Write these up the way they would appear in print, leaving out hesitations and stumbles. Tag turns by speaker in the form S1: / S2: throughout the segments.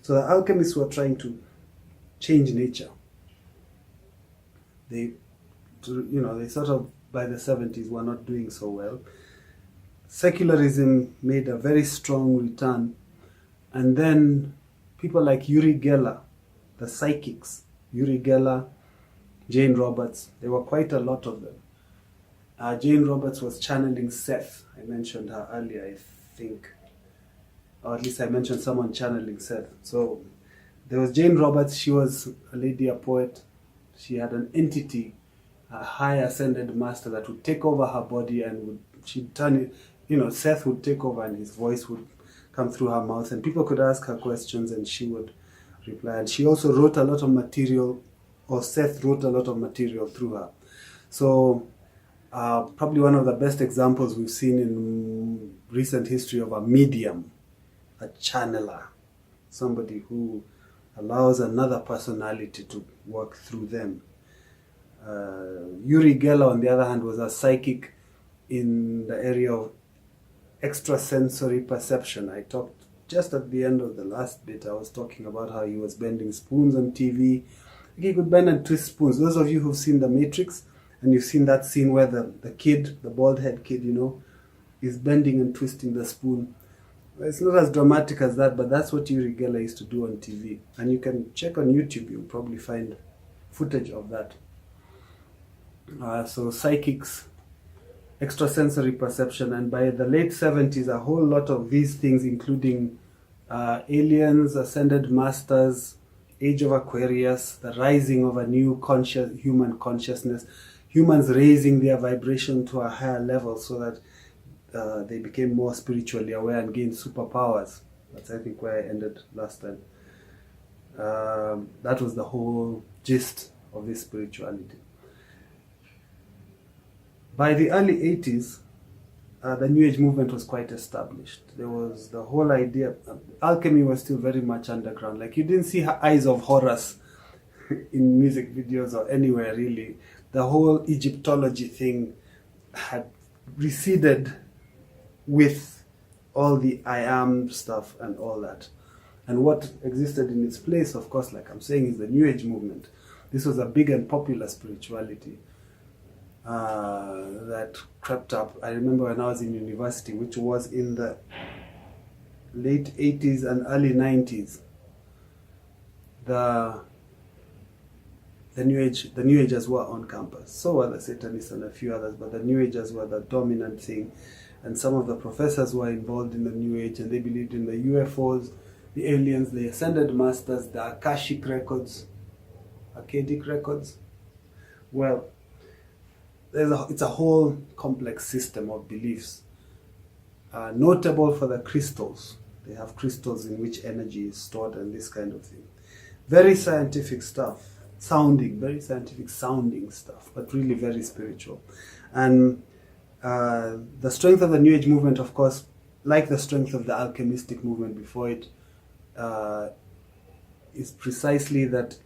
S1: So the alchemists were trying to change nature. They sort of by the 70s were not doing so well. Secularism made a very strong return, and then people like Uri Geller, the psychics, Uri Geller, Jane Roberts, there were quite a lot of them. Jane Roberts was channeling Seth. I mentioned her earlier, I think. Or at least I mentioned someone channeling Seth. So there was Jane Roberts. She was a lady, a poet. She had an entity, a high ascended master that would take over her body and she'd turn it, Seth would take over and his voice would come through her mouth and people could ask her questions and she would reply. And she also wrote a lot of material, or Seth wrote a lot of material through her. So probably one of the best examples we've seen in recent history of a medium, a channeler, somebody who allows another personality to work through them. Uri Geller, on the other hand, was a psychic in the area of extrasensory perception. I talked just at the end of the last bit, I was talking about how he was bending spoons on TV. He could bend and twist spoons. Those of you who've seen The Matrix, and you've seen that scene where the kid, the bald head kid, is bending and twisting the spoon. It's not as dramatic as that, but that's what Uri Geller used to do on TV. And you can check on YouTube, you'll probably find footage of that. So psychics, extrasensory perception, and by the late 70s, a whole lot of these things, including aliens, ascended masters, Age of Aquarius, the rising of a new human consciousness, humans raising their vibration to a higher level so that they became more spiritually aware and gained superpowers. That's, I think, where I ended last time. That was the whole gist of this spirituality. By the early 80s, the New Age movement was quite established. There was the whole idea, alchemy was still very much underground. Like, you didn't see Eyes of Horus in music videos or anywhere really. The whole Egyptology thing had receded with all the I am stuff and all that. And what existed in its place, of course, like I'm saying, is the New Age movement. This was a big and popular spirituality that crept up. I remember when I was in university, which was in the late 80s and early 90s, the New Agers were on campus. So were the Satanists and a few others, but the New Agers were the dominant thing. And some of the professors were involved in the New Age, and they believed in the UFOs, the aliens, the ascended masters, the Akashic records, Akkadic records. Well, it's a whole complex system of beliefs. Notable for the crystals. They have crystals in which energy is stored and this kind of thing. Very scientific stuff. Very scientific sounding stuff, but really very spiritual. And the strength of the New Age movement, of course, like the strength of the alchemistic movement before it, is precisely that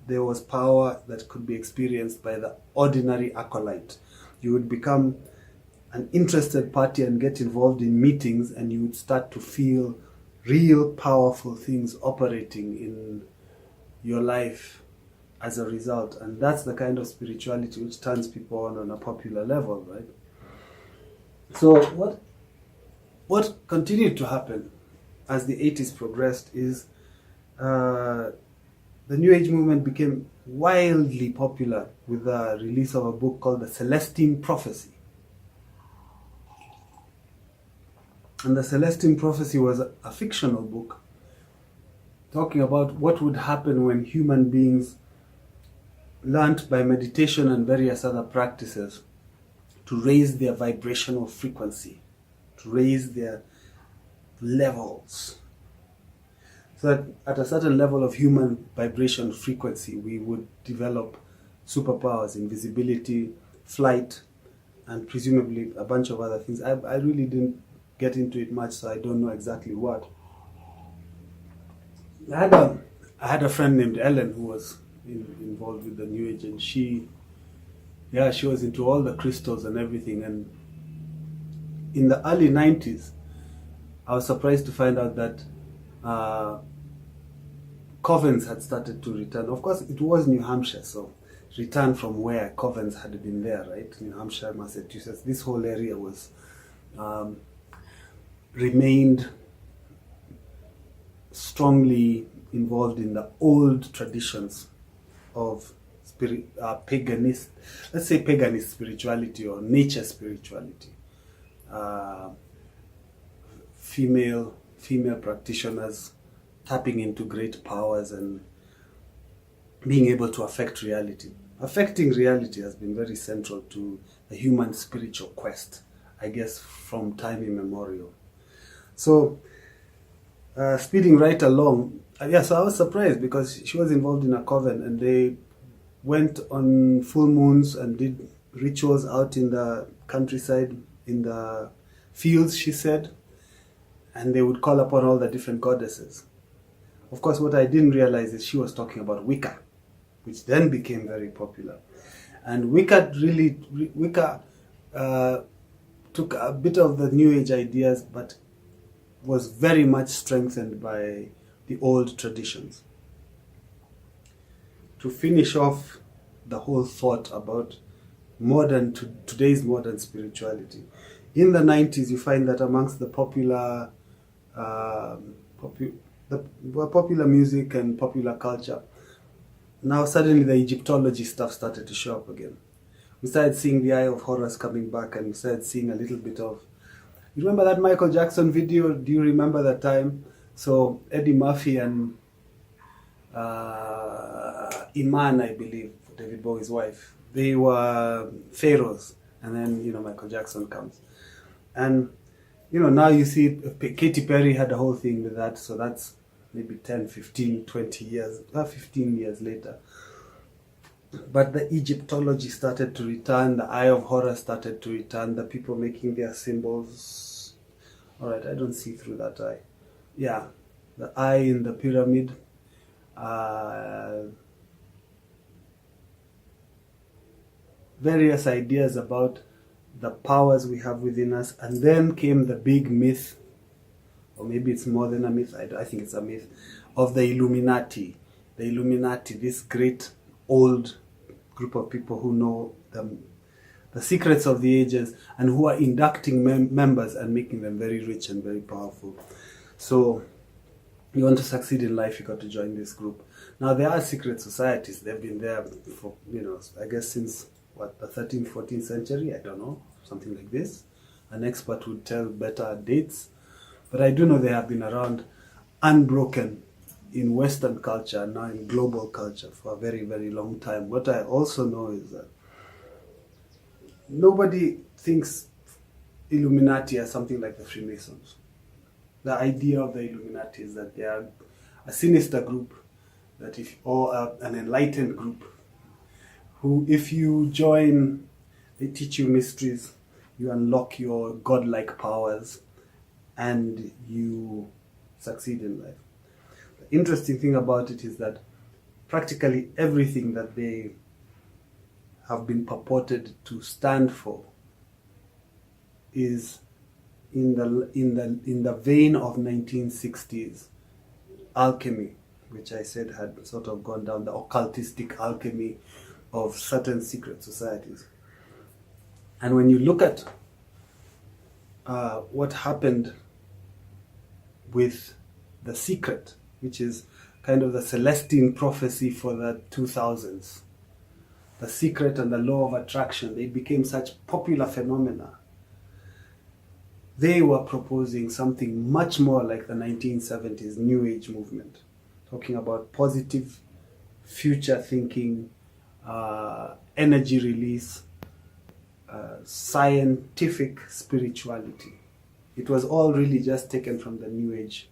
S1: there was power that could be experienced by the ordinary acolyte. You would become an interested party and get involved in meetings, and you would start to feel real powerful things operating in your life as a result. And that's the kind of spirituality which turns people on a popular level, right? So what continued to happen as the 80s progressed is the New Age movement became wildly popular with the release of a book called The Celestine Prophecy. And The Celestine Prophecy was a fictional book talking about what would happen when human beings learnt by meditation and various other practices to raise their vibrational frequency, to raise their levels. So that at a certain level of human vibration frequency, we would develop superpowers, invisibility, flight, and presumably a bunch of other things. I really didn't get into it much, so I don't know exactly what. I had a friend named Ellen who was involved with the New Age, and she was into all the crystals and everything. And in the early 90s, I was surprised to find out that covens had started to return. Of course, it was New Hampshire, so return from where covens had been there, right? New Hampshire, Massachusetts, this whole area was remained strongly involved in the old traditions of paganist, let's say paganist spirituality or nature spirituality. Female practitioners tapping into great powers and being able to affect reality. Affecting reality has been very central to the human spiritual quest, I guess, from time immemorial. So, speeding right along, so I was surprised because she was involved in a coven and they went on full moons and did rituals out in the countryside, in the fields, she said, and they would call upon all the different goddesses. Of course, what I didn't realize is she was talking about Wicca, which then became very popular. And Wicca took a bit of the New Age ideas, but was very much strengthened by the old traditions. To finish off the whole thought about today's modern spirituality, in the 90s you find that amongst the popular music and popular culture, now suddenly the Egyptology stuff started to show up again. We started seeing the Eye of Horus coming back, and we started seeing a little bit of, you remember that Michael Jackson video? Do you remember that time? So Eddie Murphy and Iman, I believe, David Bowie's wife, they were pharaohs, and then Michael Jackson comes, and now you see Katy Perry had a whole thing with that, so that's maybe 10, 15, 20 years, 15 years later. But the Egyptology started to return, the Eye of Horus started to return, the people making their symbols. All right, I don't see through that eye. Yeah, the eye in the pyramid. Various ideas about the powers we have within us. And then came the big myth, or maybe it's more than a myth, I think it's a myth, of the Illuminati. The Illuminati, this great old group of people who know the secrets of the ages and who are inducting members and making them very rich and very powerful. So you want to succeed in life, you got to join this group. Now there are secret societies. They've been there for, I guess since the 13th, 14th century, I don't know, something like this. An expert would tell better dates. But I do know they have been around unbroken in Western culture and now in global culture for a very, very long time. What I also know is that nobody thinks Illuminati as something like the Freemasons. The idea of the Illuminati is that they are a sinister group, or an enlightened group, who, if you join, they teach you mysteries, you unlock your godlike powers, and you succeed in life. The interesting thing about it is that practically everything that they have been purported to stand for is in the vein of 1960s alchemy, which I said had sort of gone down the occultistic alchemy of certain secret societies. And when you look at what happened with The Secret, which is kind of the Celestine prophecy for the 2000s, The Secret and the Law of Attraction, they became such popular phenomena. They were proposing something much more like the 1970s New Age movement, talking about positive future thinking, energy release, scientific spirituality. It was all really just taken from the New Age,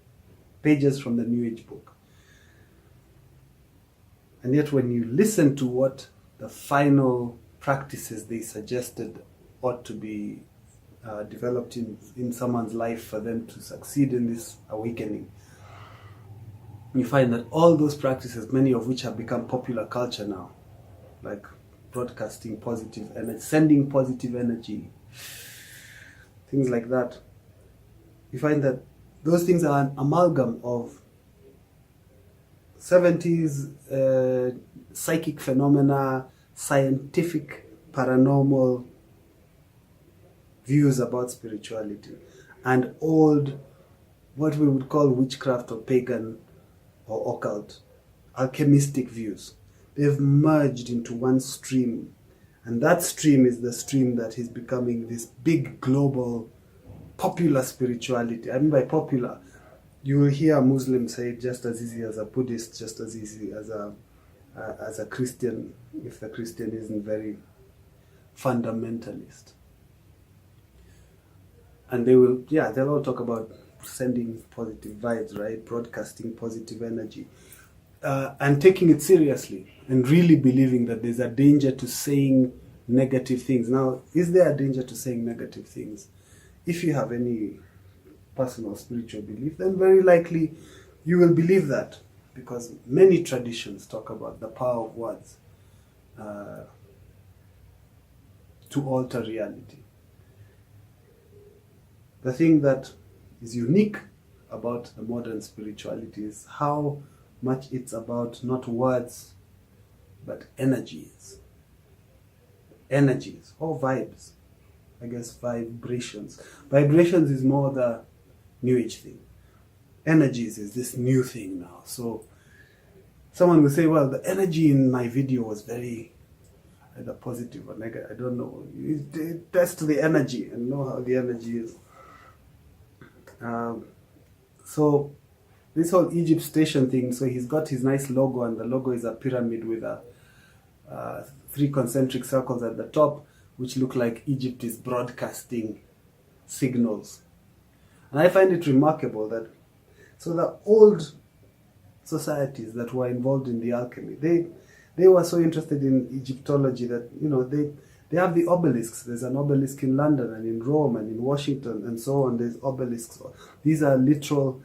S1: pages from the New Age book. And yet when you listen to what the final practices they suggested ought to be developed in someone's life for them to succeed in this awakening, you find that all those practices, many of which have become popular culture now, like broadcasting positive energy, sending positive energy, things like that, you find that those things are an amalgam of 70s, psychic phenomena, scientific, paranormal views about spirituality, and old, what we would call witchcraft or pagan or occult, alchemistic views. They've merged into one stream, and that stream is the stream that is becoming this big global popular spirituality. I mean by popular, you will hear a Muslim say it just as easy as a Buddhist, just as easy as a Christian, if the Christian isn't very fundamentalist. And they'll all talk about sending positive vibes, right? Broadcasting positive energy. And taking it seriously and really believing that there's a danger to saying negative things. Now, is there a danger to saying negative things? If you have any personal spiritual belief, then very likely you will believe that, because many traditions talk about the power of words to alter reality. The thing that is unique about the modern spirituality is how much it's about not words but energies or vibes. I guess vibrations is more the new age thing. Energies is this new thing now. So someone will say, well, the energy in my video was very either positive or negative, I don't know. You test the energy and know how the energy is. So this whole Egypt station thing, so he's got his nice logo, and the logo is a pyramid with a 3 concentric circles at the top, which look like Egypt is broadcasting signals. And I find it remarkable that, so the old societies that were involved in the alchemy, they were so interested in Egyptology that, they have the obelisks. There's an obelisk in London and in Rome and in Washington and so on. There's obelisks. These are literal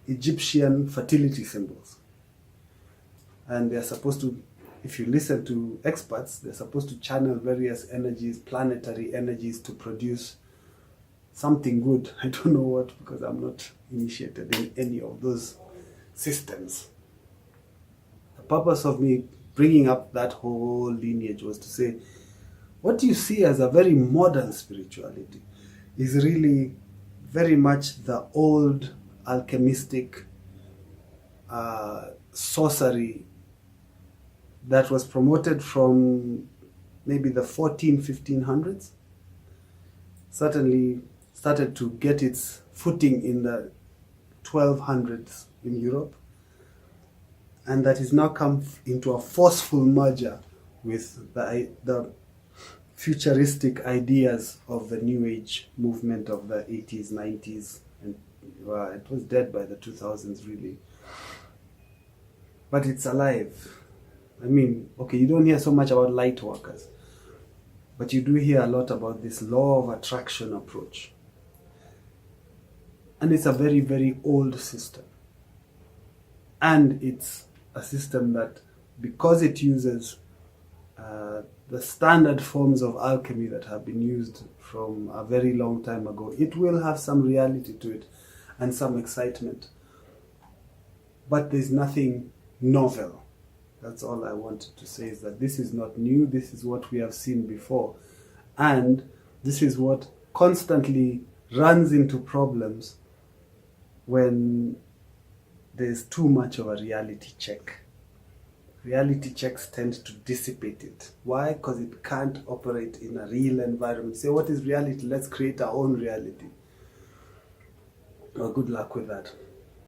S1: Egyptian fertility symbols. And they're supposed to, if you listen to experts, they're supposed to channel various energies, planetary energies, to produce something good. I don't know what, because I'm not initiated in any of those systems. The purpose of me bringing up that whole lineage was to say, what you see as a very modern spirituality is really very much the old alchemistic sorcery that was promoted from maybe the 1500s. Certainly started to get its footing in the 1200s in Europe, and that has now come into a forceful merger with the futuristic ideas of the New Age movement of the 80s, 90s, and it was dead by the 2000s really. But it's alive. I mean, okay, you don't hear so much about light workers, but you do hear a lot about this law of attraction approach. And it's a very, very old system. And it's a system that, because it uses the standard forms of alchemy that have been used from a very long time ago, it will have some reality to it and some excitement. But there's nothing novel. That's all I wanted to say, is that this is not new. This is what we have seen before. And this is what constantly runs into problems when there's too much of a reality check. Reality checks tend to dissipate it. Why? Because it can't operate in a real environment. Say, what is reality? Let's create our own reality. Well, good luck with that.